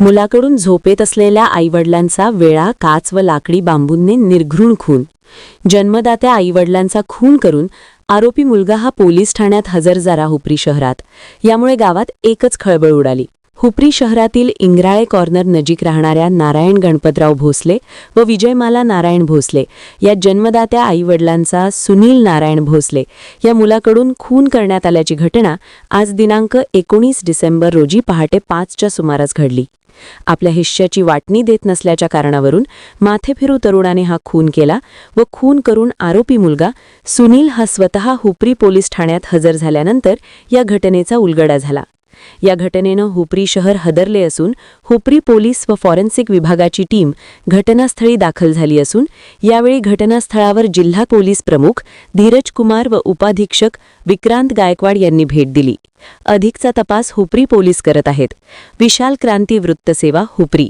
मुलाकडून झोपेत असलेल्या आईवडिलांचा वेळा, काच व लाकडी बांबूंनी निर्घृण खून. जन्मदात्या आईवडिलांचा खून करून आरोपी मुलगा हा पोलीस ठाण्यात हजर झाला हुपरी शहरात. यामुळे गावात एकच खळबळ उडाली. हुपरी शहरातील इंग्राळे कॉर्नर नजीक राहणाऱ्या नारायण गणपतराव भोसले व विजयमाला नारायण भोसले या जन्मदात्या आईवडिलांचा सुनील नारायण भोसले या मुलाकडून खून करण्यात आल्याची घटना आज दिनांक 19 डिसेंबर रोजी पहाटे 5च्या सुमारास घडली. आपल्या हिश्श्याची वाटणी देत नसल्याच्या कारणावरून माथेफिरू तरुणाने हा खून केला व खून करून आरोपी मुलगा सुनील हा स्वतः हुपरी पोलीस ठाण्यात हजर झाल्यानंतर या घटनेचा उलगडा झाला. या घटनेनं हुपरी शहर हादरले असून हुपरी पोलीस व फॉरेन्सिक विभागाची टीम घटनास्थळी दाखल झाली असून यावेळी घटनास्थळावर जिल्हा पोलीस प्रमुख धीरज कुमार व उपाधीक्षक विक्रांत गायकवाड यांनी भेट दिली. अधिकचा तपास हुपरी पोलीस करत आहेत. विशाल क्रांती वृत्तसेवा हुपरी.